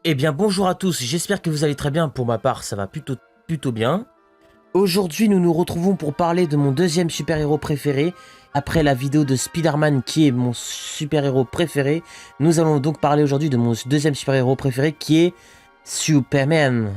Eh bien bonjour à tous, j'espère que vous allez très bien. Pour ma part, ça va plutôt bien. Aujourd'hui, nous nous retrouvons pour parler de mon deuxième super-héros préféré. Après la vidéo de Spider-Man qui est mon super-héros préféré, nous allons donc parler aujourd'hui de mon deuxième super-héros préféré qui est Superman.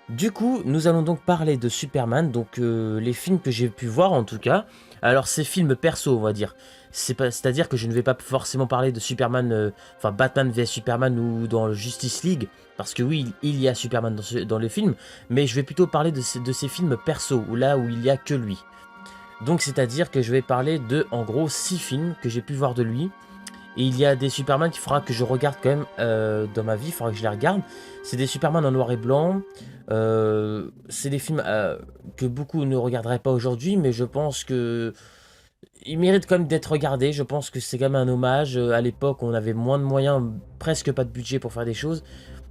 Du coup, nous allons donc parler de Superman, donc les films que j'ai pu voir en tout cas. Alors ces films perso, on va dire. C'est-à-dire que je ne vais pas forcément parler de Superman, enfin Batman vs Superman ou dans Justice League, parce que oui, il y a Superman dans les films, mais je vais plutôt parler de ces films perso, là où il y a que lui. Donc c'est-à-dire que je vais parler de, en gros, 6 films que j'ai pu voir de lui. Et il y a des Superman qu'il faudra que je regarde quand même dans ma vie, il faudra que je les regarde. C'est des Superman en noir et blanc. C'est des films que beaucoup ne regarderaient pas aujourd'hui, mais je pense que ils méritent quand même d'être regardés. Je pense que c'est quand même un hommage. À l'époque, on avait moins de moyens, presque pas de budget pour faire des choses.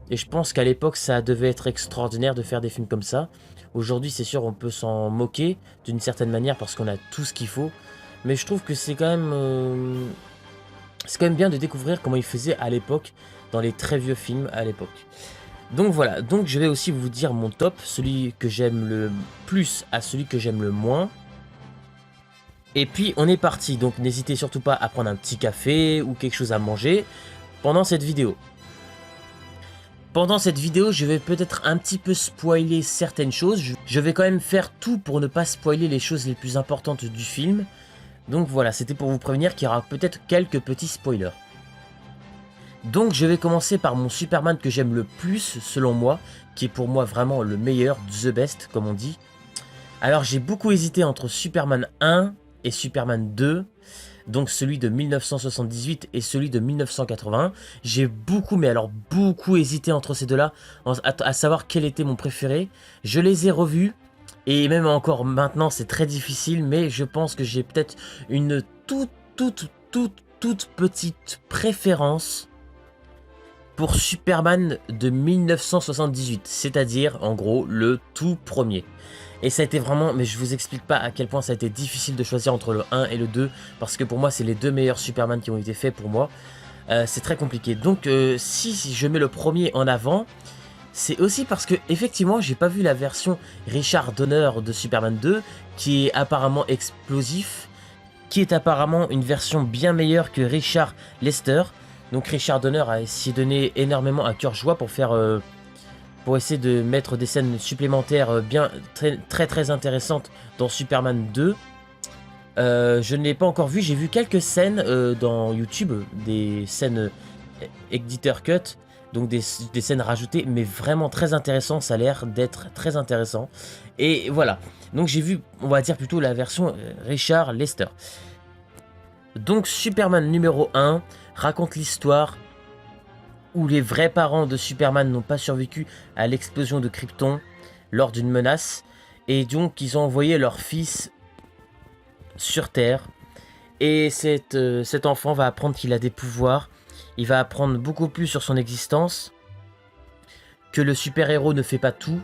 Et je pense qu'à l'époque, ça devait être extraordinaire de faire des films comme ça. Aujourd'hui, c'est sûr, on peut s'en moquer d'une certaine manière parce qu'on a tout ce qu'il faut. Mais je trouve que c'est quand même bien de découvrir comment ils faisaient à l'époque, dans les très vieux films à l'époque. Donc voilà, donc je vais aussi vous dire mon top, celui que j'aime le plus à celui que j'aime le moins. Et puis on est parti, donc n'hésitez surtout pas à prendre un petit café ou quelque chose à manger pendant cette vidéo. Pendant cette vidéo, je vais peut-être un petit peu spoiler certaines choses. Je vais quand même faire tout pour ne pas spoiler les choses les plus importantes du film. Donc voilà, c'était pour vous prévenir qu'il y aura peut-être quelques petits spoilers. Donc je vais commencer par mon Superman que j'aime le plus selon moi, qui est pour moi vraiment le meilleur, the best comme on dit. Alors j'ai beaucoup hésité entre Superman 1 et Superman 2, donc celui de 1978 et celui de 1980. J'ai beaucoup, mais alors beaucoup hésité entre ces deux-là, à savoir quel était mon préféré. Je les ai revus, et même encore maintenant c'est très difficile, mais je pense que j'ai peut-être une toute petite préférence pour Superman de 1978, c'est-à-dire en gros le tout premier. Et ça a été vraiment, mais je vous explique pas à quel point ça a été difficile de choisir entre le 1 et le 2, parce que pour moi c'est les deux meilleurs Superman qui ont été faits pour moi. C'est très compliqué. Donc si je mets le premier en avant, c'est aussi parce que effectivement j'ai pas vu la version Richard Donner de Superman 2, qui est apparemment explosif, qui est apparemment une version bien meilleure que Richard Lester. Donc Richard Donner a essayé de donner énormément à cœur joie pour essayer de mettre des scènes supplémentaires bien très intéressantes dans Superman 2. Je ne l'ai pas encore vu, j'ai vu quelques scènes dans YouTube, des scènes Editor Cut, donc des scènes rajoutées, mais vraiment très intéressant, ça a l'air d'être très intéressant. Et voilà, donc j'ai vu, on va dire plutôt la version Richard Lester. Donc Superman numéro 1 raconte l'histoire où les vrais parents de Superman n'ont pas survécu à l'explosion de Krypton lors d'une menace, et donc ils ont envoyé leur fils sur Terre, et cet enfant va apprendre qu'il a des pouvoirs, il va apprendre beaucoup plus sur son existence, que le super-héros ne fait pas tout.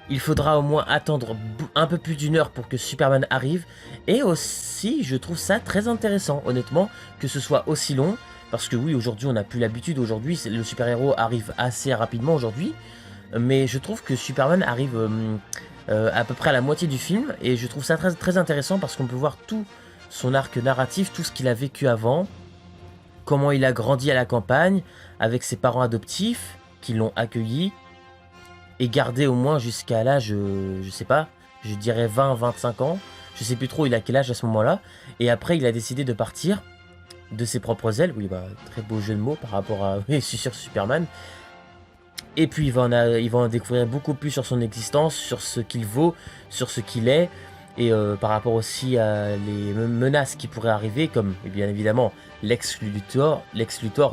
Il faudra au moins attendre un peu plus d'une heure pour que Superman arrive. Et aussi, je trouve ça très intéressant, honnêtement, que ce soit aussi long. Parce que oui, aujourd'hui, on n'a plus l'habitude. Aujourd'hui, le super-héros arrive assez rapidement aujourd'hui. Mais je trouve que Superman arrive à peu près à la moitié du film. Et je trouve ça très intéressant parce qu'on peut voir tout son arc narratif, tout ce qu'il a vécu avant. Comment il a grandi à la campagne, avec ses parents adoptifs qui l'ont accueilli. Et gardé au moins jusqu'à l'âge, je sais pas, je dirais 20-25 ans. Je sais plus trop il a quel âge à ce moment-là. Et après, il a décidé de partir de ses propres ailes. Oui, bah, très beau jeu de mots par rapport à sur Superman. Et puis, il va en découvrir beaucoup plus sur son existence, sur ce qu'il vaut, sur ce qu'il est. Et par rapport aussi à les menaces qui pourraient arriver, comme bien évidemment Lex Luthor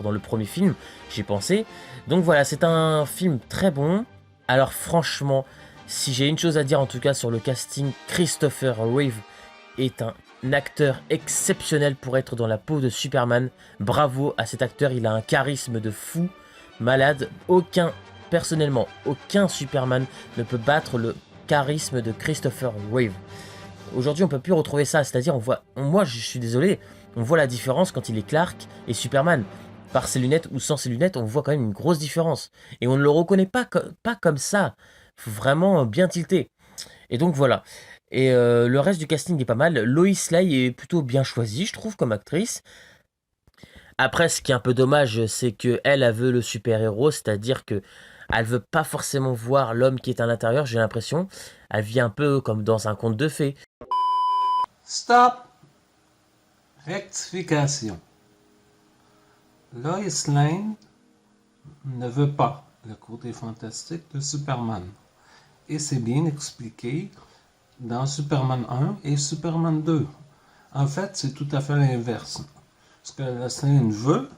dans le premier film, j'ai pensé. Donc voilà, c'est un film très bon. Alors franchement, si j'ai une chose à dire en tout cas sur le casting, Christopher Reeve est un acteur exceptionnel pour être dans la peau de Superman. Bravo à cet acteur, il a un charisme de fou, malade. Personnellement, aucun Superman ne peut battre le charisme de Christopher Reeve. Aujourd'hui, on peut plus retrouver ça, c'est-à-dire moi je suis désolé, on voit la différence quand il est Clark et Superman. par ses lunettes ou sans ses lunettes, on voit quand même une grosse différence. Et on ne le reconnaît pas comme ça. Faut vraiment bien tilter. Et donc voilà. Et le reste du casting est pas mal. Lois Lane est plutôt bien choisie, je trouve, comme actrice. Après, ce qui est un peu dommage, c'est que elle veut le super-héros, c'est-à-dire que elle veut pas forcément voir l'homme qui est à l'intérieur, j'ai l'impression. Elle vit un peu comme dans un conte de fées. Stop! Rectification. Lois Lane ne veut pas le côté fantastique de Superman. Et c'est bien expliqué dans Superman 1 et Superman 2. En fait, c'est tout à fait l'inverse. Ce que Lois Lane veut,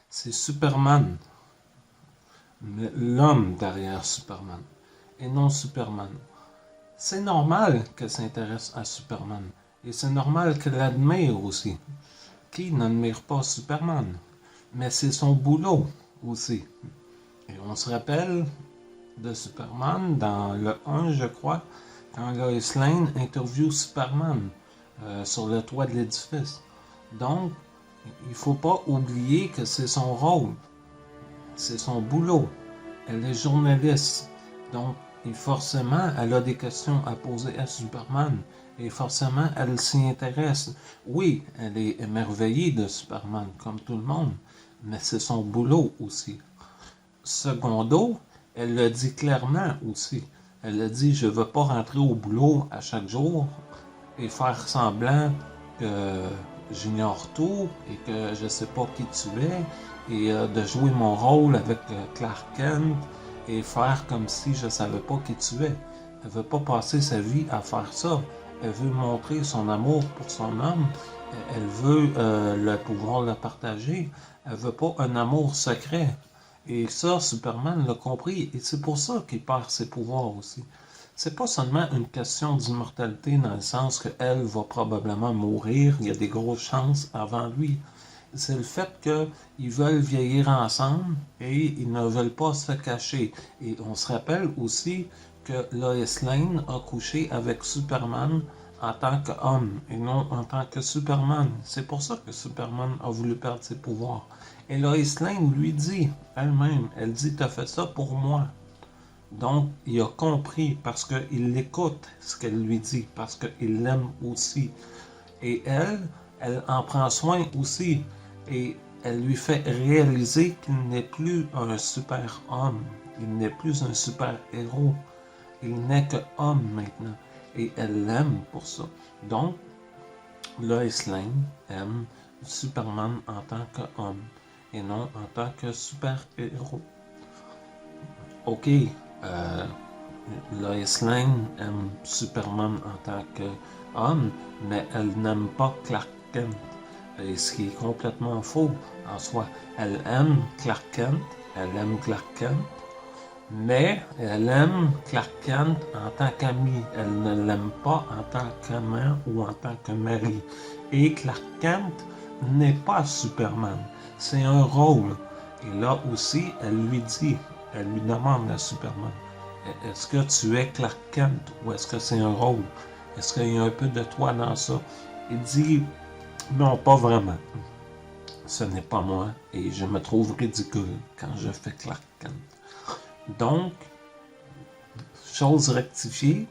c'est Superman, mais l'homme derrière Superman, et non Superman. C'est normal qu'elle s'intéresse à Superman, et c'est normal qu'elle l'admire aussi. Qui n'admire pas Superman? Mais c'est son boulot aussi. Et on se rappelle de Superman dans le 1, je crois, quand Lois Lane interviewe Superman sur le toit de l'édifice. Donc, il ne faut pas oublier que c'est son rôle, c'est son boulot. Elle est journaliste, donc et forcément, elle a des questions à poser à Superman. Et forcément, elle s'y intéresse. Oui, elle est émerveillée de Superman, comme tout le monde, mais c'est son boulot aussi. Secondo, elle le dit clairement aussi. Elle a dit, je ne veux pas rentrer au boulot à chaque jour et faire semblant que j'ignore tout et que je ne sais pas qui tu es et de jouer mon rôle avec Clark Kent et faire comme si je ne savais pas qui tu es. Elle ne veut pas passer sa vie à faire ça. Elle veut montrer son amour pour son homme. Elle veut le pouvoir le partager. Elle ne veut pas un amour secret. Et ça, Superman l'a compris. Et c'est pour ça qu'il perd ses pouvoirs aussi. C'est pas seulement une question d'immortalité dans le sens qu'elle va probablement mourir, il y a des grosses chances avant lui. C'est le fait qu'ils veulent vieillir ensemble et ils ne veulent pas se cacher. Et on se rappelle aussi que Lois Lane a couché avec Superman en tant qu'homme et non en tant que Superman. C'est pour ça que Superman a voulu perdre ses pouvoirs. Et Lois Lane lui dit elle-même, elle dit, t'as fait ça pour moi. Donc, il a compris parce qu'il écoute ce qu'elle lui dit, parce qu'il l'aime aussi. Et elle en prend soin aussi. Et elle lui fait réaliser qu'il n'est plus un super homme. Il n'est plus un super héros. Il n'est que homme maintenant. Et elle l'aime pour ça. Donc, Lois Lane aime Superman en tant qu'homme et non en tant que super héros. Ok, Lois Lane aime Superman en tant qu'homme, mais elle n'aime pas Clark Kent. Et ce qui est complètement faux en soi. Elle aime Clark Kent, mais elle aime Clark Kent en tant qu'ami. Elle ne l'aime pas en tant qu'amant ou en tant que mari. Et Clark Kent n'est pas Superman. C'est un rôle. Et là aussi, elle lui demande à Superman, est-ce que tu es Clark Kent ou est-ce que c'est un rôle? Est-ce qu'il y a un peu de toi dans ça? Il dit, non, pas vraiment. Ce n'est pas moi et je me trouve ridicule quand je fais Clark Kent. Donc, chose rectifiée,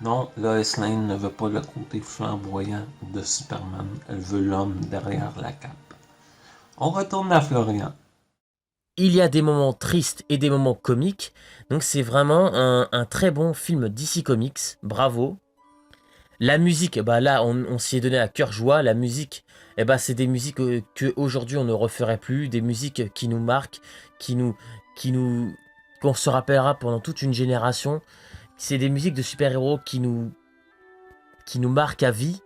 non, Lois Lane ne veut pas le côté flamboyant de Superman. Elle veut l'homme derrière la cape. On retourne à Florian. Il y a des moments tristes et des moments comiques, donc c'est vraiment un très bon film DC Comics, bravo. La musique, bah là on s'y est donné à cœur joie, la musique, c'est des musiques que aujourd'hui on ne referait plus, des musiques qui nous marquent, qu'on se rappellera pendant toute une génération. C'est des musiques de super-héros qui nous marquent à vie.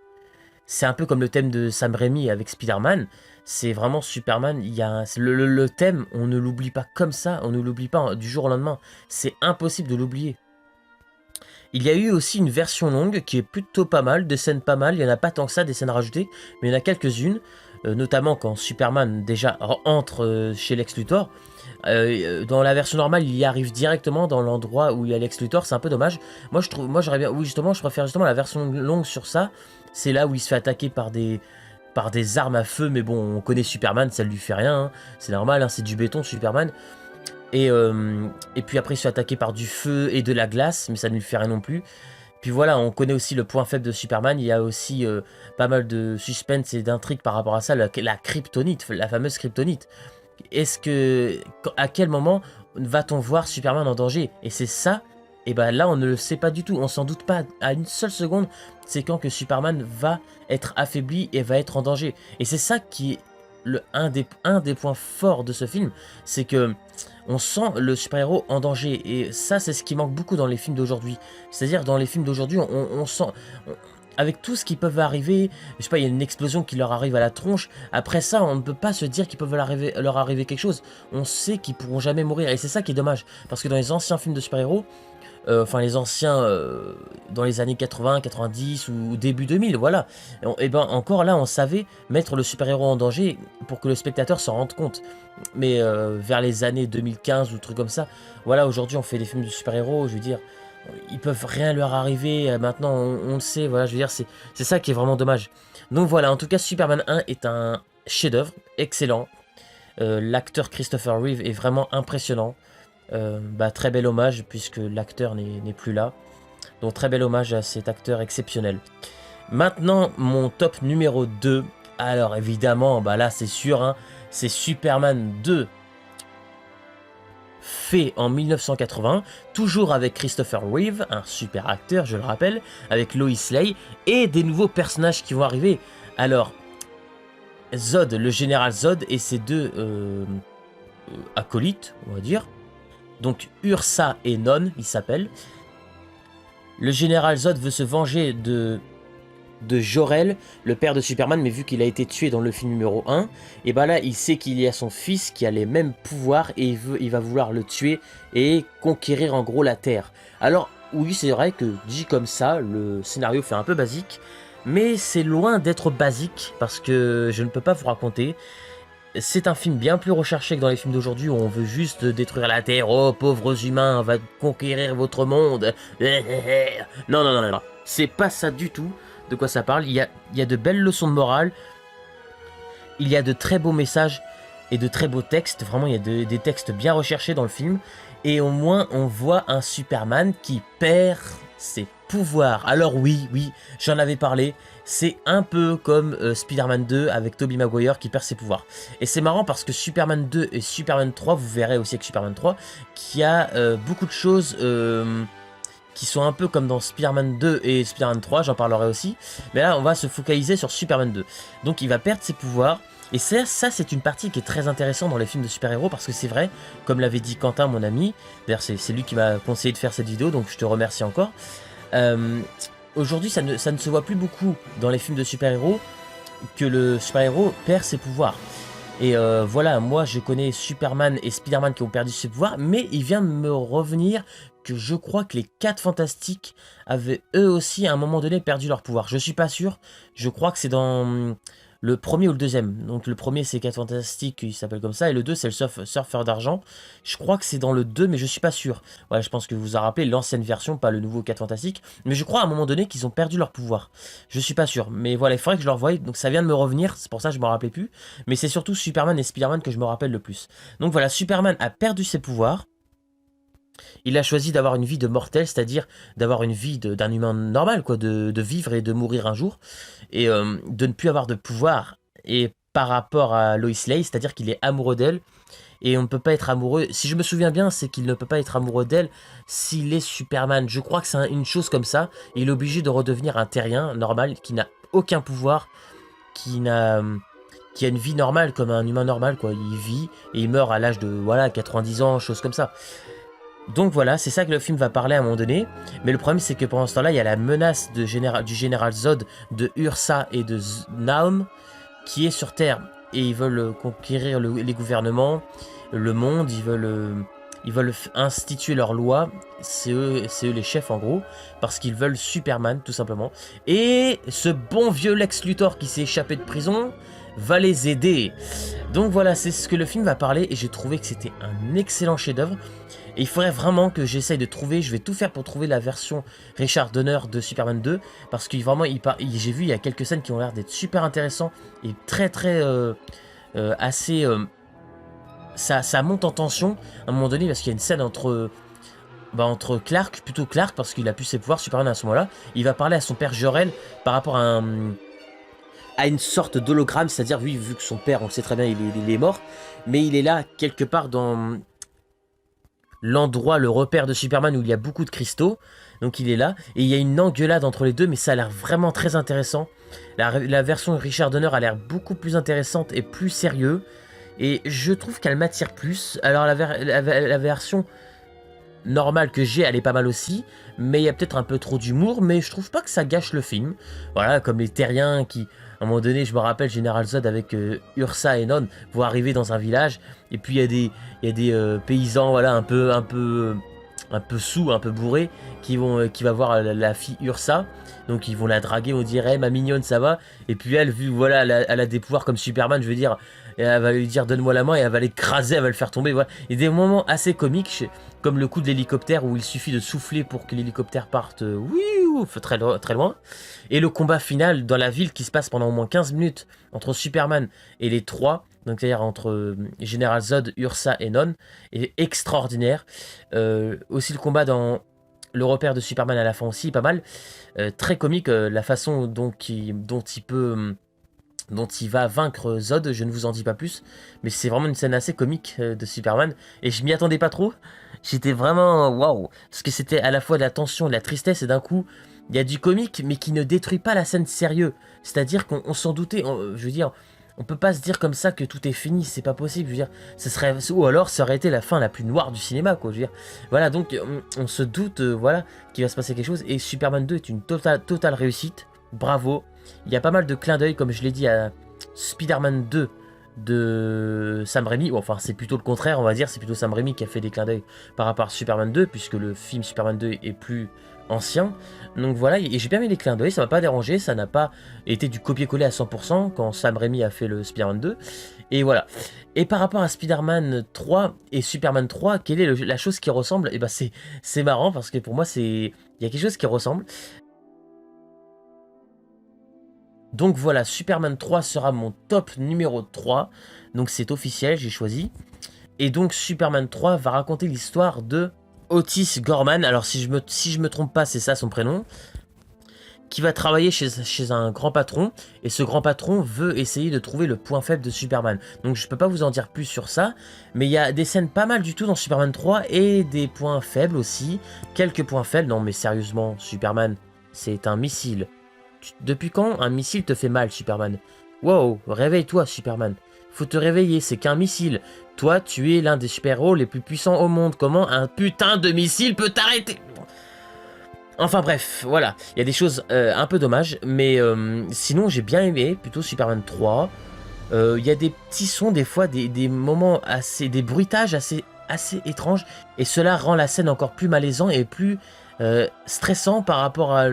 C'est un peu comme le thème de Sam Raimi avec Spider-Man. C'est vraiment Superman. Il y a le thème, on ne l'oublie pas comme ça. On ne l'oublie pas du jour au lendemain. C'est impossible de l'oublier. Il y a eu aussi une version longue qui est plutôt pas mal. Des scènes pas mal. Il n'y en a pas tant que ça, des scènes rajoutées. Mais il y en a quelques-unes. Notamment quand Superman déjà entre chez Lex Luthor. Dans la version normale, il y arrive directement dans l'endroit où il y a Lex Luthor. C'est un peu dommage. Moi, j'aurais bien... Oui, justement, je préfère justement la version longue sur ça. C'est là où il se fait attaquer par par des armes à feu, mais bon, on connaît Superman, ça lui fait rien, hein. C'est normal, hein, c'est du béton Superman. Et puis après, il se fait attaquer par du feu et de la glace, mais ça ne lui fait rien non plus. Puis voilà, on connaît aussi le point faible de Superman, il y a aussi pas mal de suspense et d'intrigue par rapport à ça, la kryptonite, la fameuse kryptonite. À quel moment va-t-on voir Superman en danger? Et c'est ça, et ben là on ne le sait pas du tout, on s'en doute pas à une seule seconde, c'est quand que Superman va être affaibli et va être en danger. Et c'est ça qui est un des points forts de ce film, c'est que on sent le super-héros en danger. Et ça, c'est ce qui manque beaucoup dans les films d'aujourd'hui. C'est-à-dire, dans les films d'aujourd'hui, on sent... avec tout ce qui peut arriver, je sais pas, il y a une explosion qui leur arrive à la tronche. Après ça, on ne peut pas se dire qu'il peut leur arriver quelque chose. On sait qu'ils pourront jamais mourir. Et c'est ça qui est dommage. Parce que dans les anciens films de super-héros, enfin les anciens dans les années 80, 90 ou début 2000, voilà. Et ben encore là, on savait mettre le super-héros en danger pour que le spectateur s'en rende compte. Mais vers les années 2015 ou trucs comme ça, voilà, aujourd'hui on fait des films de super-héros, je veux dire, ils peuvent rien leur arriver, maintenant on le sait, voilà, je veux dire, c'est ça qui est vraiment dommage. Donc voilà, en tout cas, Superman 1 est un chef-d'œuvre, excellent. L'acteur Christopher Reeve est vraiment impressionnant. Très bel hommage puisque l'acteur n'est plus là. Donc très bel hommage à cet acteur exceptionnel. Maintenant, mon top numéro 2. Alors évidemment, là c'est sûr, hein, c'est Superman 2. Fait en 1980, toujours avec Christopher Reeve, un super acteur, je le rappelle, avec Lois Lane, et des nouveaux personnages qui vont arriver. Alors, Zod, le général Zod, et ses deux acolytes, on va dire. Donc Ursa et Non, il s'appelle. Le général Zod veut se venger de Jor-El, le père de Superman, mais vu qu'il a été tué dans le film numéro 1, et là il sait qu'il y a son fils qui a les mêmes pouvoirs et il va vouloir le tuer et conquérir en gros la Terre. Alors oui, c'est vrai que dit comme ça, le scénario fait un peu basique, mais c'est loin d'être basique parce que je ne peux pas vous raconter. C'est un film bien plus recherché que dans les films d'aujourd'hui où on veut juste détruire la Terre. Oh, pauvres humains, on va conquérir votre monde. Non, non, non, non, non. C'est pas ça du tout de quoi ça parle. Il y a de belles leçons de morale. Il y a de très beaux messages et de très beaux textes. Vraiment, il y a des textes bien recherchés dans le film. Et au moins, on voit un Superman qui perd ses pouvoirs. Alors oui, j'en avais parlé. C'est un peu comme Spider-Man 2 avec Tobey Maguire qui perd ses pouvoirs. Et c'est marrant parce que Superman 2 et Superman 3, vous verrez aussi avec Superman 3, qu'il y a beaucoup de choses qui sont un peu comme dans Spider-Man 2 et Spider-Man 3, j'en parlerai aussi. Mais là, on va se focaliser sur Superman 2. Donc il va perdre ses pouvoirs. Et ça c'est une partie qui est très intéressante dans les films de super-héros parce que c'est vrai, comme l'avait dit Quentin, mon ami, d'ailleurs c'est lui qui m'a conseillé de faire cette vidéo, donc je te remercie encore. Aujourd'hui, ça ne se voit plus beaucoup dans les films de super-héros que le super-héros perd ses pouvoirs. Et voilà, moi je connais Superman et Spider-Man qui ont perdu ses pouvoirs, mais il vient de me revenir que je crois que les 4 Fantastiques avaient eux aussi à un moment donné perdu leur pouvoir. Je suis pas sûr, je crois que c'est dans le premier ou le deuxième. Donc le premier c'est 4 Fantastiques, il s'appelle comme ça, et le 2 c'est le Surfeur d'Argent. Je crois que c'est dans le 2, mais je suis pas sûr. Ouais, je pense que vous vous en rappelez l'ancienne version, pas le nouveau 4 Fantastiques. Mais je crois à un moment donné qu'ils ont perdu leur pouvoir. Je suis pas sûr, mais voilà, il faudrait que je le revoie. Donc ça vient de me revenir, c'est pour ça que je me rappelais plus. Mais c'est surtout Superman et Spider-Man que je me rappelle le plus. Donc voilà, Superman a perdu ses pouvoirs. Il a choisi d'avoir une vie de mortel, c'est-à-dire d'avoir une vie d'un humain normal, quoi, de vivre et de mourir un jour, et de ne plus avoir de pouvoir. Et par rapport à Lois Lane, c'est-à-dire qu'il est amoureux d'elle, et on ne peut pas être amoureux. Si je me souviens bien, c'est qu'il ne peut pas être amoureux d'elle s'il est Superman. Je crois que c'est une chose comme ça. Il est obligé de redevenir un terrien normal, qui n'a aucun pouvoir, qui a une vie normale, comme un humain normal, quoi. Il vit, et il meurt à l'âge de, 90 ans, chose comme ça. Donc voilà, c'est ça que le film va parler à un moment donné. Mais le problème, c'est que pendant ce temps-là, il y a la menace du général Zod, de Ursa et de Naum qui est sur Terre. Et ils veulent conquérir les gouvernements, le monde, ils veulent instituer leurs lois. C'est eux les chefs en gros, parce qu'ils veulent Superman, tout simplement. Et ce bon vieux Lex Luthor qui s'est échappé de prison va les aider. Donc voilà, c'est ce que le film va parler et j'ai trouvé que c'était un excellent chef-d'œuvre. Et il faudrait vraiment que j'essaye de trouver, je vais tout faire pour trouver la version Richard Donner de Superman 2, parce que vraiment, j'ai vu, il y a quelques scènes qui ont l'air d'être super intéressantes et très très assez... ça monte en tension à un moment donné, parce qu'il y a une scène entre Clark, plutôt Clark, parce qu'il a pu ses pouvoirs, Superman à ce moment-là, il va parler à son père Jor-El par rapport à une sorte d'hologramme, c'est-à-dire, vu que son père, on le sait très bien, il est mort, mais il est là quelque part dans l'endroit, le repère de Superman où il y a beaucoup de cristaux, donc il est là, et il y a une engueulade entre les deux, mais ça a l'air vraiment très intéressant. La version Richard Donner a l'air beaucoup plus intéressante et plus sérieux, et je trouve qu'elle m'attire plus. Alors la version normale que j'ai, elle est pas mal aussi, mais il y a peut-être un peu trop d'humour, mais je trouve pas que ça gâche le film. Voilà, comme les terriens qui, à un moment donné, je me rappelle General Zod avec Ursa et Non vont arriver dans un village, et puis il y a des paysans, voilà, un peu sous, un peu bourrés, qui va voir la fille Ursa, donc ils vont la draguer, on dirait, hey, ma mignonne, ça va, et puis elle, vu, voilà, elle a des pouvoirs comme Superman, je veux dire, et elle va lui dire donne-moi la main, et elle va l'écraser, elle va le faire tomber, voilà. Il y a des moments assez comiques, comme le coup de l'hélicoptère, où il suffit de souffler pour que l'hélicoptère parte, très, très loin, et le combat final dans la ville qui se passe pendant au moins 15 minutes, entre Superman et les trois, donc c'est-à-dire entre General Zod, Ursa et Non, est extraordinaire. Aussi le combat dans le repère de Superman à la fin aussi, pas mal. Très comique, la façon dont il va vaincre Zod, je ne vous en dis pas plus, mais c'est vraiment une scène assez comique de Superman, et je m'y attendais pas trop. J'étais vraiment waouh, parce que c'était à la fois de la tension, de la tristesse, et d'un coup, il y a du comique, mais qui ne détruit pas la scène sérieux. C'est-à-dire qu'on s'en doutait, je veux dire, on peut pas se dire comme ça que tout est fini, c'est pas possible, je veux dire, ou alors ça aurait été la fin la plus noire du cinéma, quoi, je veux dire. Voilà, donc on se doute, voilà, qu'il va se passer quelque chose, et Superman 2 est une totale réussite, bravo. Il y a pas mal de clins d'œil, comme je l'ai dit, à Spider-Man 2 de Sam Raimi, ou enfin c'est plutôt le contraire, on va dire, c'est plutôt Sam Raimi qui a fait des clins d'œil par rapport à Superman 2, puisque le film Superman 2 est plus ancien. Donc voilà, et j'ai bien mis les clins d'œil, ça m'a pas dérangé, ça n'a pas été du copier-coller à 100% quand Sam Raimi a fait le Spider-Man 2. Et voilà. Et par rapport à Spider-Man 3 et Superman 3, quelle est la chose qui ressemble? Et ben c'est marrant, parce que pour moi il y a quelque chose qui ressemble. Donc voilà, Superman 3 sera mon top numéro 3. Donc c'est officiel, j'ai choisi. Et donc Superman 3 va raconter l'histoire de Otis Gorman. Alors si je me trompe pas, c'est ça son prénom. Qui va travailler chez un grand patron. Et ce grand patron veut essayer de trouver le point faible de Superman. Donc je peux pas vous en dire plus sur ça. Mais il y a des scènes pas mal du tout dans Superman 3. Et des points faibles aussi. Quelques points faibles. Non mais sérieusement, Superman, c'est un missile. Depuis quand un missile te fait mal, Superman? Wow, réveille-toi, Superman. Faut te réveiller, c'est qu'un missile. Toi, tu es l'un des super-héros les plus puissants au monde. Comment un putain de missile peut t'arrêter? Enfin bref, voilà. Il y a des choses un peu dommages, mais sinon j'ai bien aimé, plutôt Superman 3. Il y a des petits sons, des fois, des moments assez... des bruitages assez étranges, et cela rend la scène encore plus malaisant et plus stressant par rapport à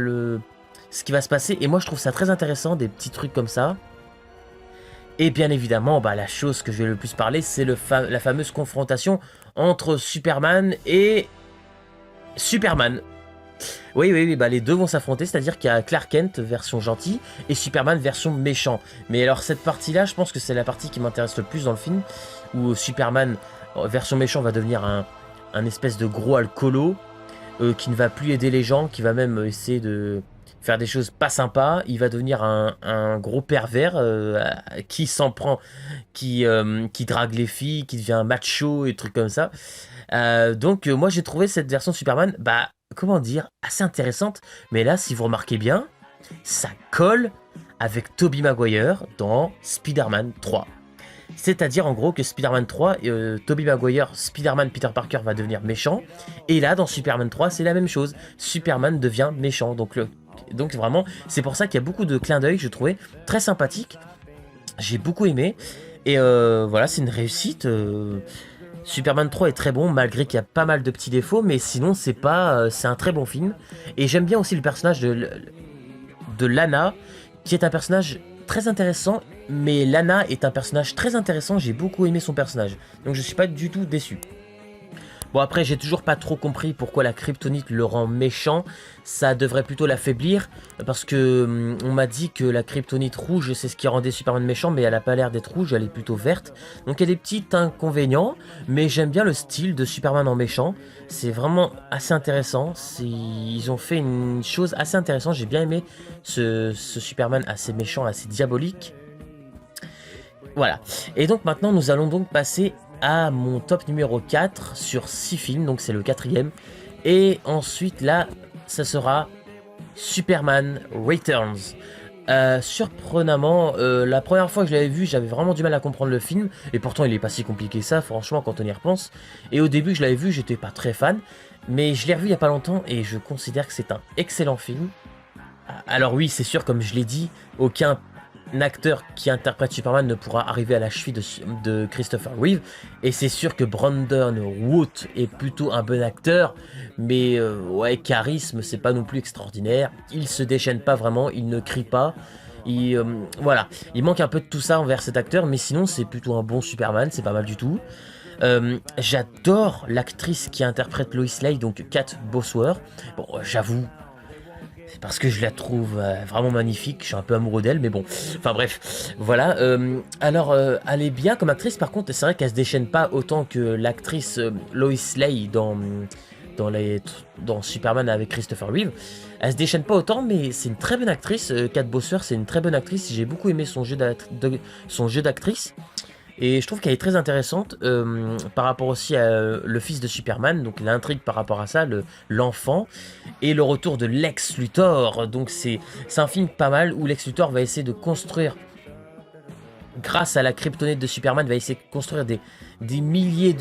ce qui va se passer, et moi je trouve ça très intéressant, des petits trucs comme ça. Et bien évidemment, la chose que je vais le plus parler, c'est la fameuse confrontation entre Superman et Superman. Oui, les deux vont s'affronter, c'est-à-dire qu'il y a Clark Kent version gentil et Superman version méchant. Mais alors cette partie-là, je pense que c'est la partie qui m'intéresse le plus dans le film, où Superman version méchant va devenir un espèce de gros alcoolo qui ne va plus aider les gens, qui va même essayer de faire des choses pas sympas. Il va devenir un gros pervers qui s'en prend, qui drague les filles, qui devient macho et trucs comme ça. Donc moi j'ai trouvé cette version de Superman, comment dire, assez intéressante. Mais là, si vous remarquez bien, ça colle avec Tobey Maguire dans Spider-Man 3. C'est-à-dire en gros que Spider-Man 3, Tobey Maguire, Spider-Man Peter Parker va devenir méchant. Et là, dans Superman 3, c'est la même chose. Superman devient méchant. Donc vraiment, c'est pour ça qu'il y a beaucoup de clins d'œil, je trouvais très sympathique. J'ai beaucoup aimé. Et voilà, c'est une réussite. Superman 3 est très bon, malgré qu'il y a pas mal de petits défauts, mais sinon c'est un très bon film. Et j'aime bien aussi le personnage de Lana, qui est un personnage très intéressant, mais Lana est un personnage très intéressant, j'ai beaucoup aimé son personnage, donc je suis pas du tout déçu. Bon après j'ai toujours pas trop compris pourquoi la kryptonite le rend méchant, ça devrait plutôt l'affaiblir, parce que on m'a dit que la kryptonite rouge c'est ce qui rendait Superman méchant, mais elle a pas l'air d'être rouge, elle est plutôt verte, donc il y a des petits inconvénients, mais j'aime bien le style de Superman en méchant, c'est vraiment assez intéressant, ils ont fait une chose assez intéressante, j'ai bien aimé ce Superman assez méchant, assez diabolique. Voilà, et donc maintenant nous allons donc passer à mon top numéro 4 sur 6 films, donc c'est le quatrième. Et ensuite là, ça sera Superman Returns. Surprenamment, la première fois que je l'avais vu, j'avais vraiment du mal à comprendre le film, et pourtant il est pas si compliqué que ça, franchement, quand on y repense. Et au début, je l'avais vu, j'étais pas très fan, mais je l'ai revu il y a pas longtemps, et je considère que c'est un excellent film. Alors oui, c'est sûr, comme je l'ai dit, aucun acteur qui interprète Superman ne pourra arriver à la cheville de Christopher Reeve, et c'est sûr que Brandon Routh est plutôt un bon acteur, mais ouais, charisme, c'est pas non plus extraordinaire, il se déchaîne pas vraiment, il ne crie pas, voilà, il manque un peu de tout ça envers cet acteur, mais sinon c'est plutôt un bon Superman, c'est pas mal du tout. J'adore l'actrice qui interprète Lois Lane, donc Kat Bosworth. Bon, j'avoue, c'est parce que je la trouve vraiment magnifique, je suis un peu amoureux d'elle, mais bon, enfin bref, voilà. Alors, elle est bien comme actrice, par contre, c'est vrai qu'elle se déchaîne pas autant que l'actrice Lois Lane dans Superman avec Christopher Reeve. Elle se déchaîne pas autant, mais c'est une très bonne actrice. Kat Bosworth, c'est une très bonne actrice, j'ai beaucoup aimé son jeu d'actrice. Et je trouve qu'elle est très intéressante par rapport aussi à le fils de Superman, donc l'intrigue par rapport à ça, l'enfant, et le retour de Lex Luthor. Donc c'est un film pas mal où Lex Luthor va essayer de construire, grâce à la kryptonite de Superman, va essayer de construire des milliers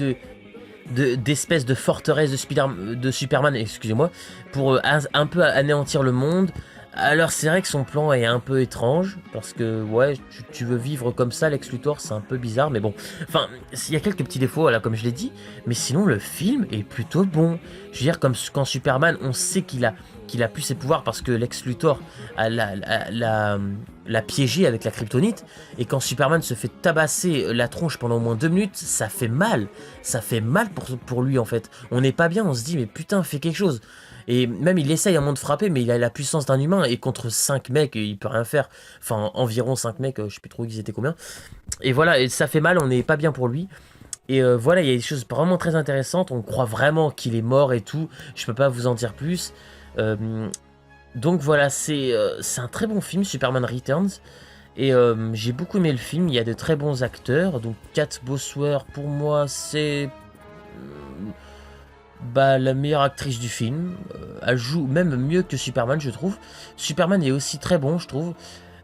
d'espèces de forteresses de Superman, excusez-moi, pour un peu anéantir le monde. Alors c'est vrai que son plan est un peu étrange, parce que ouais, tu veux vivre comme ça, Lex Luthor, c'est un peu bizarre, mais bon, enfin, il y a quelques petits défauts, voilà, comme je l'ai dit, mais sinon le film est plutôt bon. Je veux dire, comme quand Superman, on sait qu'il a pu ses pouvoirs parce que Lex Luthor l'a piégé avec la kryptonite, et quand Superman se fait tabasser la tronche pendant au moins 2 minutes, ça fait mal pour lui en fait. On n'est pas bien, on se dit mais putain, fais quelque chose. Et même il essaye un moment de frapper, mais il a la puissance d'un humain, et contre 5 mecs, il peut rien faire. Enfin, environ 5 mecs, je sais plus trop ils étaient combien. Et voilà, et ça fait mal, on n'est pas bien pour lui. Et voilà, il y a des choses vraiment très intéressantes, on croit vraiment qu'il est mort et tout, je peux pas vous en dire plus. Donc voilà, c'est un très bon film, Superman Returns. Et j'ai beaucoup aimé le film, il y a de très bons acteurs. Donc Kat Bosworth, pour moi, c'est la meilleure actrice du film. Elle joue même mieux que Superman, je trouve. Superman est aussi très bon, je trouve.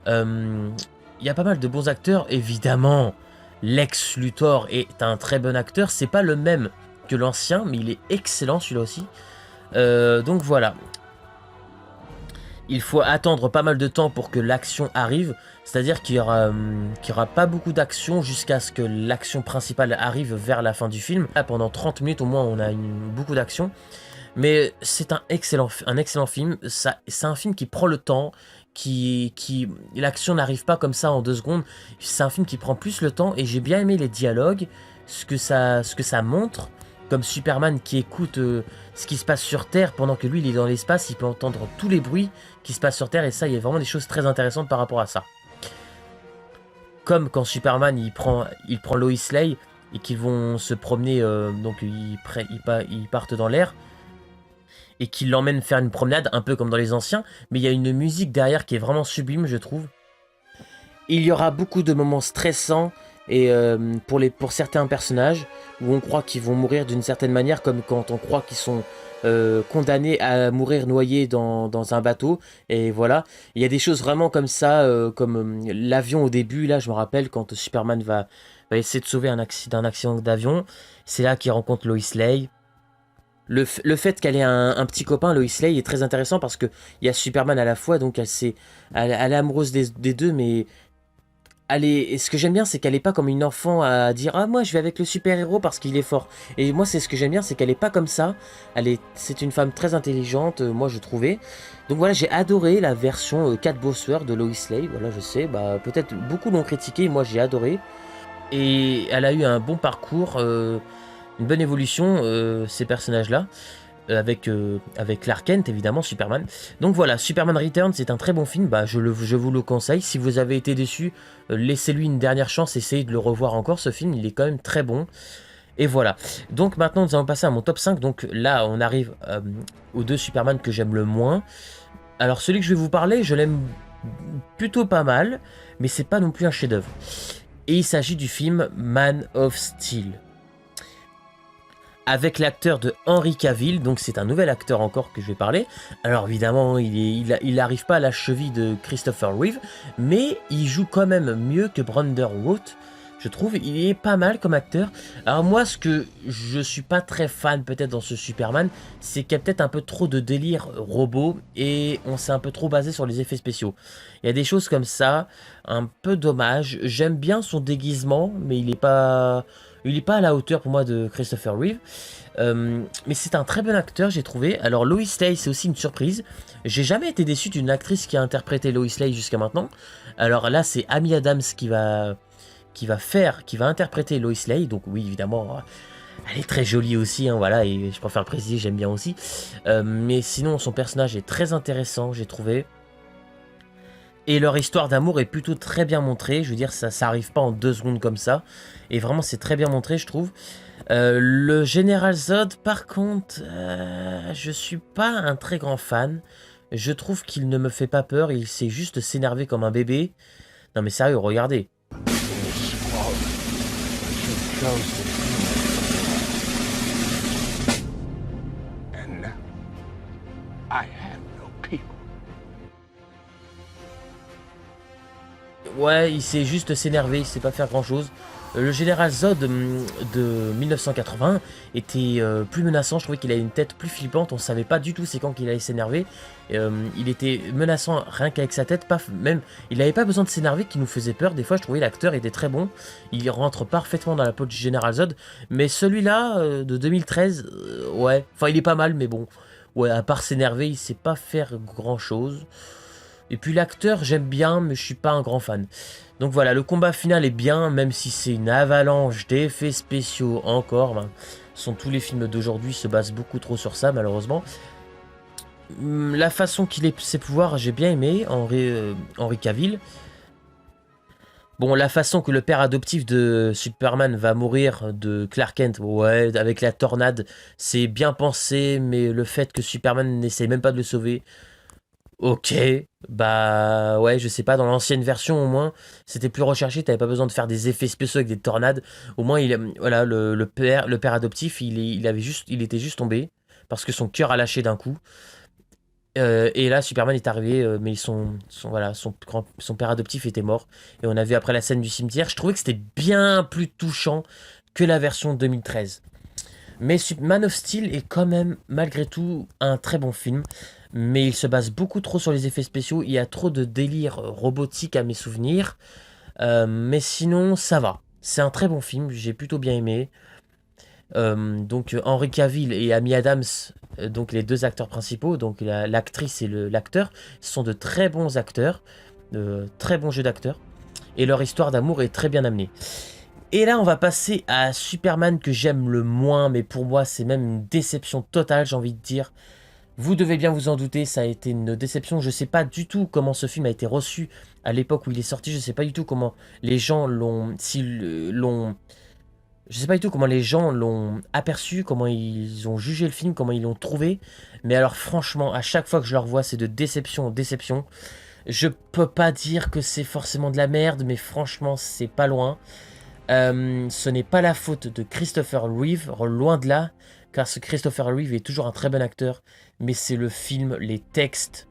Il y a pas mal de bons acteurs, évidemment. Lex Luthor est un très bon acteur. C'est pas le même que l'ancien, mais il est excellent celui-là aussi. Donc voilà. Il faut attendre pas mal de temps pour que l'action arrive. C'est-à-dire qu'il y aura pas beaucoup d'action jusqu'à ce que l'action principale arrive vers la fin du film. Là, pendant 30 minutes au moins, on a beaucoup d'action. Mais c'est un excellent film. C'est un film qui prend le temps, l'action n'arrive pas comme ça en 2 secondes. C'est un film qui prend plus le temps, et j'ai bien aimé les dialogues, ce que ça montre. Comme Superman qui écoute ce qui se passe sur Terre pendant que lui il est dans l'espace, il peut entendre tous les bruits qui se passent sur Terre, et ça, il y a vraiment des choses très intéressantes par rapport à ça. Comme quand Superman il prend Lois Lane et qu'ils vont se promener, donc ils partent dans l'air et qu'ils l'emmènent faire une promenade, un peu comme dans les anciens, mais il y a une musique derrière qui est vraiment sublime, je trouve. Il y aura beaucoup de moments stressants, et pour certains personnages, où on croit qu'ils vont mourir d'une certaine manière, comme quand on croit qu'ils sont condamnés à mourir noyés dans un bateau, et voilà. Il y a des choses vraiment comme ça, comme l'avion au début, là je me rappelle, quand Superman va essayer de sauver d'un accident d'avion, c'est là qu'il rencontre Lois Lane. Le fait qu'elle ait un petit copain, Lois Lane, est très intéressant, parce qu'il y a Superman à la fois, donc elle est amoureuse des deux, mais Et ce que j'aime bien, c'est qu'elle est pas comme une enfant à dire ah moi je vais avec le super héros parce qu'il est fort. Et moi c'est ce que j'aime bien, c'est qu'elle est pas comme ça. C'est une femme très intelligente, moi je trouvais. Donc voilà, j'ai adoré la version Cat Bosworth de Lois Lane. Voilà, je sais, bah peut-être beaucoup l'ont critiqué, moi j'ai adoré. Et elle a eu un bon parcours, une bonne évolution, ces personnages-là. Avec Clark Kent, évidemment, Superman. Donc voilà, Superman Returns, c'est un très bon film, bah, je vous le conseille. Si vous avez été déçu, laissez-lui une dernière chance, essayez de le revoir encore, ce film, il est quand même très bon. Et voilà, donc maintenant nous allons passer à mon top 5, donc là on arrive aux deux Superman que j'aime le moins. Alors celui que je vais vous parler, je l'aime plutôt pas mal, mais c'est pas non plus un chef-d'œuvre. Et il s'agit du film Man of Steel avec l'acteur de Henry Cavill, donc c'est un nouvel acteur encore que je vais parler. Alors évidemment, il n'arrive pas à la cheville de Christopher Reeve, mais il joue quand même mieux que Brandon Routh, je trouve. Il est pas mal comme acteur. Alors moi, ce que je suis pas très fan peut-être dans ce Superman, c'est qu'il y a peut-être un peu trop de délire robot et on s'est un peu trop basé sur les effets spéciaux. Il y a des choses comme ça, un peu dommage. J'aime bien son déguisement, mais il est pas à la hauteur pour moi de Christopher Reeve. Mais c'est un très bon acteur, j'ai trouvé. Alors Lois Lane, c'est aussi une surprise. J'ai jamais été déçu d'une actrice qui a interprété Lois Lane jusqu'à maintenant. Alors là, c'est Amy Adams qui va interpréter Lois Lane. Donc oui, évidemment, elle est très jolie aussi, hein, voilà, et je préfère le préciser, j'aime bien aussi. Mais sinon, son personnage est très intéressant, j'ai trouvé. Et leur histoire d'amour est plutôt très bien montrée. Je veux dire, ça arrive pas en 2 secondes comme ça. Et vraiment, c'est très bien montré, je trouve. Le Général Zod, par contre, je suis pas un très grand fan. Je trouve qu'il ne me fait pas peur. Il sait juste s'énerver comme un bébé. Non mais sérieux, regardez. Ouais, il sait juste s'énerver, il sait pas faire grand chose. Le général Zod de 1980 était plus menaçant, je trouvais qu'il avait une tête plus flippante, on savait pas du tout c'est quand qu'il allait s'énerver. Il était menaçant rien qu'avec sa tête, même il n'avait pas besoin de s'énerver qui nous faisait peur. Des fois je trouvais l'acteur était très bon, il rentre parfaitement dans la peau du général Zod. Mais celui-là de 2013, ouais, enfin il est pas mal mais bon, ouais, à part s'énerver il sait pas faire grand chose. Et puis l'acteur, j'aime bien, mais je suis pas un grand fan. Donc voilà, le combat final est bien, même si c'est une avalanche d'effets spéciaux encore. Ben, tous les films d'aujourd'hui se basent beaucoup trop sur ça, malheureusement. La façon qu'il ait ses pouvoirs, j'ai bien aimé, Henry Cavill. Bon, la façon que le père adoptif de Superman va mourir de Clark Kent, ouais, avec la tornade, c'est bien pensé, mais le fait que Superman n'essaie même pas de le sauver, ok, bah ouais, je sais pas, dans l'ancienne version au moins, c'était plus recherché, t'avais pas besoin de faire des effets spéciaux avec des tornades. Au moins, voilà, le père adoptif, il était juste tombé parce que son cœur a lâché d'un coup. Et là, Superman est arrivé, mais voilà, son père adoptif était mort. Et on a vu après la scène du cimetière, je trouvais que c'était bien plus touchant que la version 2013. Mais Man of Steel est quand même, malgré tout, un très bon film. Mais il se base beaucoup trop sur les effets spéciaux. Il y a trop de délire robotique à mes souvenirs. Mais sinon, ça va. C'est un très bon film, j'ai plutôt bien aimé. Donc Henry Cavill et Amy Adams, donc les deux acteurs principaux, donc l'actrice et l'acteur, sont de très bons acteurs, de très bons jeux d'acteurs. Et leur histoire d'amour est très bien amenée. Et là, on va passer à Superman que j'aime le moins, mais pour moi, c'est même une déception totale, j'ai envie de dire. Vous devez bien vous en douter, ça a été une déception. Je sais pas du tout comment ce film a été reçu à l'époque où il est sorti. Je sais pas du tout comment les gens je sais pas du tout comment les gens l'ont aperçu, comment ils ont jugé le film, comment ils l'ont trouvé. Mais alors franchement, à chaque fois que je le revois, c'est de déception en déception. Je peux pas dire que c'est forcément de la merde, mais franchement, c'est pas loin. Ce n'est pas la faute de Christopher Reeve, loin de là, car ce Christopher Reeve est toujours un très bon acteur, mais c'est le film, les textes,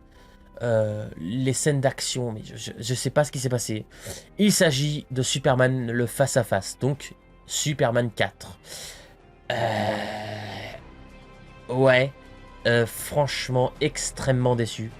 les scènes d'action, mais je sais pas ce qui s'est passé. Il s'agit de Superman, le face-à-face, donc Superman 4. Ouais, franchement, extrêmement déçu.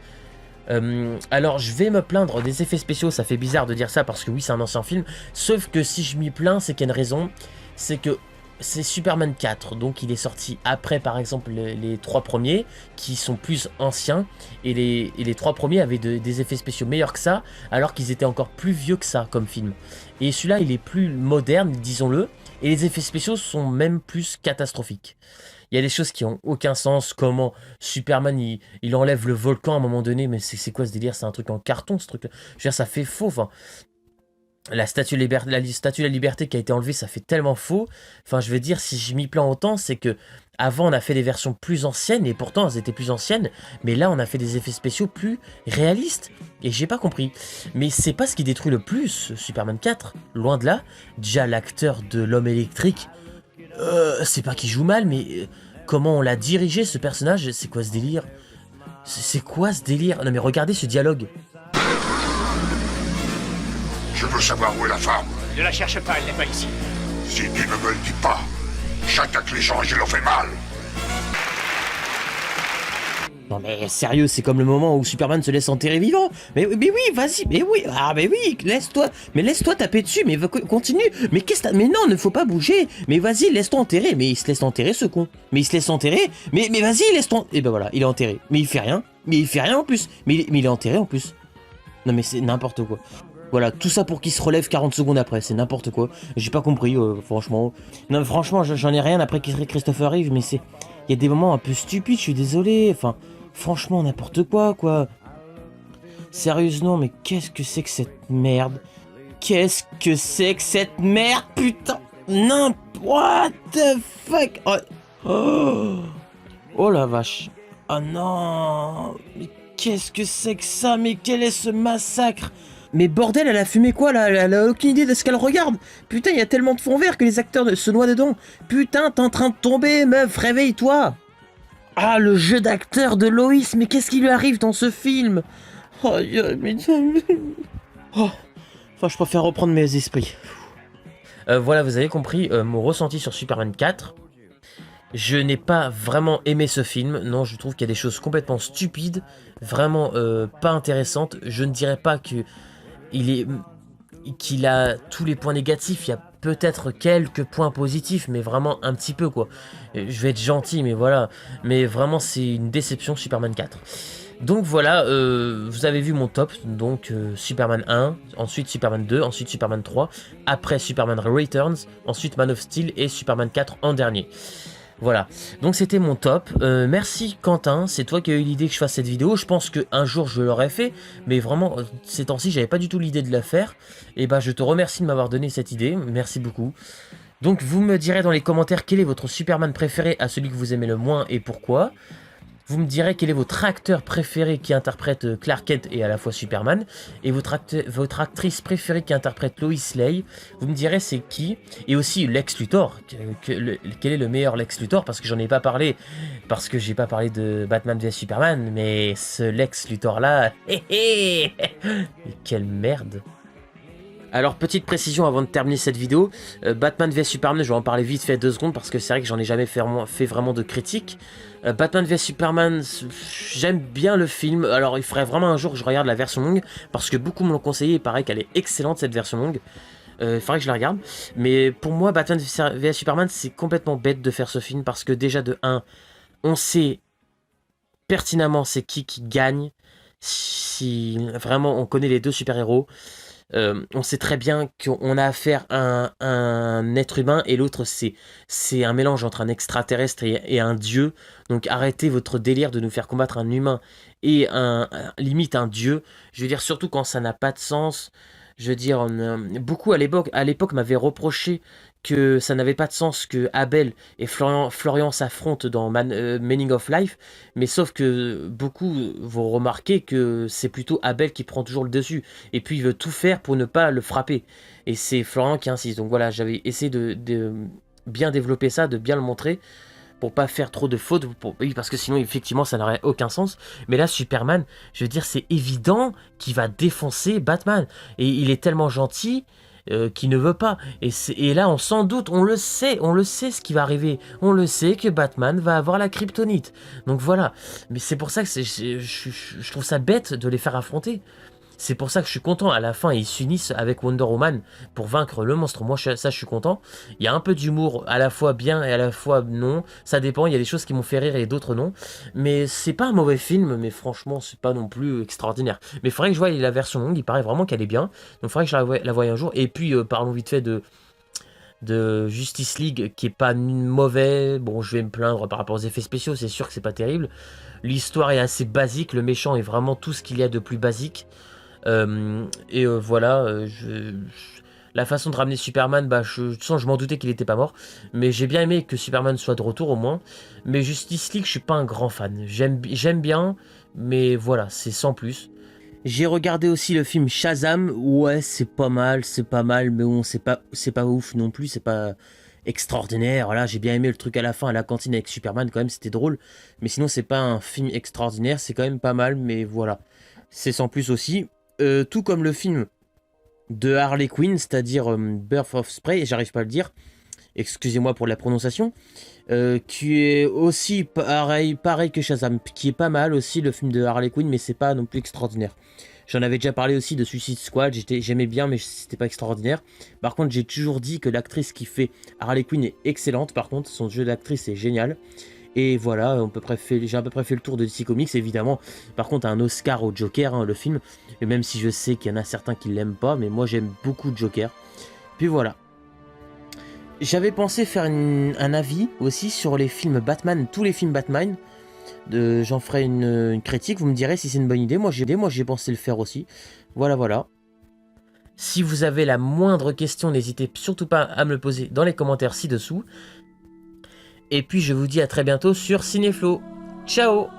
Alors je vais me plaindre des effets spéciaux, ça fait bizarre de dire ça parce que oui c'est un ancien film, sauf que si je m'y plains c'est qu'il y a une raison, c'est que c'est Superman 4, donc il est sorti après par exemple les 3 premiers qui sont plus anciens et les 3 premiers avaient des effets spéciaux meilleurs que ça alors qu'ils étaient encore plus vieux que ça comme film. Et celui-là il est plus moderne disons-le et les effets spéciaux sont même plus catastrophiques. Il y a des choses qui ont aucun sens, comment Superman il enlève le volcan à un moment donné, mais c'est quoi ce délire? C'est un truc en carton ce truc là. Je veux dire ça fait faux, enfin... La statue de la liberté qui a été enlevée, ça fait tellement faux. Enfin, je veux dire, si je m'y plains autant, c'est que avant on a fait des versions plus anciennes et pourtant elles étaient plus anciennes, mais là on a fait des effets spéciaux plus réalistes et j'ai pas compris. Mais c'est pas ce qui détruit le plus Superman 4, loin de là. Déjà l'acteur de l'homme électrique, c'est pas qu'il joue mal, mais comment on l'a dirigé ce personnage, c'est quoi ce délire? C'est quoi ce délire? Non mais regardez ce dialogue. Je veux savoir où est la femme. Ne la cherche pas, elle n'est pas ici. Si tu ne me le dis pas, j'attaque les gens et je leur fais mal. Non mais sérieux, c'est comme le moment où Superman se laisse enterrer vivant. Mais oui, vas-y, mais oui, mais oui, laisse-toi taper dessus, mais continue. Mais mais non, ne faut pas bouger. Mais vas-y, laisse-toi enterrer. Mais il se laisse enterrer ce con. Mais il se laisse enterrer. Mais vas-y, laisse-toi. Et ben voilà, il est enterré. Mais il fait rien. Mais il fait rien en plus. Mais il est enterré en plus. Non mais c'est n'importe quoi. Voilà, tout ça pour qu'il se relève 40 secondes après, c'est n'importe quoi. J'ai pas compris, franchement. Non, franchement, j'en ai rien après Christopher Reeve, mais c'est... Il y a des moments un peu stupides, je suis désolé. Enfin, franchement, n'importe quoi, quoi. Sérieusement, mais qu'est-ce que c'est que cette merde? Qu'est-ce que c'est que cette merde, putain? What the fuck? Oh la vache. Oh non. Mais qu'est-ce que c'est que ça? Mais quel est ce massacre? Mais bordel, elle a fumé quoi là? Elle a aucune idée de ce qu'elle regarde. Putain, il y a tellement de fond vert que les acteurs se noient dedans. Putain, t'es en train de tomber, meuf, réveille-toi. Ah, le jeu d'acteur de Lois, mais qu'est-ce qui lui arrive dans ce film? Oh, mais... oh. Enfin, je préfère reprendre mes esprits. Voilà, vous avez compris mon ressenti sur Superman 4. Je n'ai pas vraiment aimé ce film, non, je trouve qu'il y a des choses complètement stupides, vraiment pas intéressantes. Je ne dirais pas que qu'il a tous les points négatifs, il y a peut-être quelques points positifs, mais vraiment un petit peu quoi. Je vais être gentil, mais voilà, mais vraiment c'est une déception Superman 4. Donc voilà, vous avez vu mon top, donc Superman 1, ensuite Superman 2, ensuite Superman 3, après Superman Returns, ensuite Man of Steel et Superman 4 en dernier. Voilà, donc c'était mon top. Merci Quentin, c'est toi qui as eu l'idée que je fasse cette vidéo. Je pense qu'un jour je l'aurais fait, mais vraiment ces temps-ci j'avais pas du tout l'idée de la faire. Et bah je te remercie de m'avoir donné cette idée, merci beaucoup. Donc vous me direz dans les commentaires quel est votre Superman préféré, à celui que vous aimez le moins et pourquoi. Vous me direz quel est votre acteur préféré qui interprète Clark Kent et à la fois Superman. Et votre actrice préférée qui interprète Lois Lane. Vous me direz c'est qui. Et aussi Lex Luthor. Quel est le meilleur Lex Luthor? Parce que j'en ai pas parlé. Parce que j'ai pas parlé de Batman vs Superman. Mais ce Lex Luthor là. Mais quelle merde. Alors petite précision avant de terminer cette vidéo, Batman vs Superman, je vais en parler vite fait 2 secondes parce que c'est vrai que j'en ai jamais fait vraiment de critique. Batman vs Superman, j'aime bien le film, alors il faudrait vraiment un jour que je regarde la version longue parce que beaucoup me l'ont conseillé, il paraît qu'elle est excellente cette version longue. Il faudrait que je la regarde, mais pour moi Batman vs Superman c'est complètement bête de faire ce film parce que déjà de 1, on sait pertinemment c'est qui gagne, si vraiment on connaît les deux super-héros. On sait très bien qu'on a affaire à un être humain et l'autre c'est un mélange entre un extraterrestre et un dieu. Donc arrêtez votre délire de nous faire combattre un humain et limite un dieu. Je veux dire surtout quand ça n'a pas de sens. Je veux dire, beaucoup à l'époque m'avaient reproché que ça n'avait pas de sens que Abel et Florian s'affrontent dans Meaning of Life, mais sauf que beaucoup vont remarquer que c'est plutôt Abel qui prend toujours le dessus, et puis il veut tout faire pour ne pas le frapper, et c'est Florian qui insiste. Donc voilà, j'avais essayé de bien développer ça, de bien le montrer, pour pas faire trop de fautes, oui, parce que sinon effectivement ça n'aurait aucun sens. Mais là Superman, je veux dire c'est évident qu'il va défoncer Batman, et il est tellement gentil. qui ne veut pas. Et là, on s'en doute, on le sait ce qui va arriver. On le sait que Batman va avoir la kryptonite. Donc voilà. Mais c'est pour ça que je trouve ça bête de les faire affronter. C'est pour ça que je suis content. À la fin, ils s'unissent avec Wonder Woman pour vaincre le monstre. Moi, ça, je suis content. Il y a un peu d'humour, à la fois bien et à la fois non. Ça dépend. Il y a des choses qui m'ont fait rire et d'autres non. Mais c'est pas un mauvais film, mais franchement, c'est pas non plus extraordinaire. Mais il faudrait que je voie la version longue. Il paraît vraiment qu'elle est bien. Donc, il faudrait que je la voie un jour. Et puis, parlons vite fait de Justice League, qui est pas mauvais. Bon, je vais me plaindre par rapport aux effets spéciaux. C'est sûr que c'est pas terrible. L'histoire est assez basique. Le méchant est vraiment tout ce qu'il y a de plus basique. Voilà, la façon de ramener Superman, je m'en doutais qu'il était pas mort, mais j'ai bien aimé que Superman soit de retour au moins. Mais Justice League, je suis pas un grand fan. J'aime bien, mais voilà, c'est sans plus. J'ai regardé aussi le film Shazam. Ouais, c'est pas mal, mais bon, c'est pas ouf non plus, c'est pas extraordinaire. Voilà, j'ai bien aimé le truc à la fin, à la cantine avec Superman, quand même, c'était drôle. Mais sinon, c'est pas un film extraordinaire, c'est quand même pas mal, mais voilà, c'est sans plus aussi. Tout comme le film de Harley Quinn, c'est-à-dire Birth of Prey, j'arrive pas à le dire, excusez-moi pour la prononciation, qui est aussi pareil que Shazam, qui est pas mal aussi le film de Harley Quinn, mais c'est pas non plus extraordinaire. J'en avais déjà parlé aussi de Suicide Squad, j'aimais bien, mais c'était pas extraordinaire. Par contre, j'ai toujours dit que l'actrice qui fait Harley Quinn est excellente, par contre, son jeu d'actrice est génial. Et voilà, j'ai à peu près fait le tour de DC Comics, évidemment. Par contre, un Oscar au Joker, hein, le film. Et même si je sais qu'il y en a certains qui l'aiment pas, mais moi j'aime beaucoup Joker. Puis voilà. J'avais pensé faire un avis aussi sur les films Batman, tous les films Batman. J'en ferai une critique, vous me direz si c'est une bonne idée. Moi j'ai pensé le faire aussi. Voilà. Si vous avez la moindre question, n'hésitez surtout pas à me le poser dans les commentaires ci-dessous. Et puis je vous dis à très bientôt sur Cinéflo. Ciao!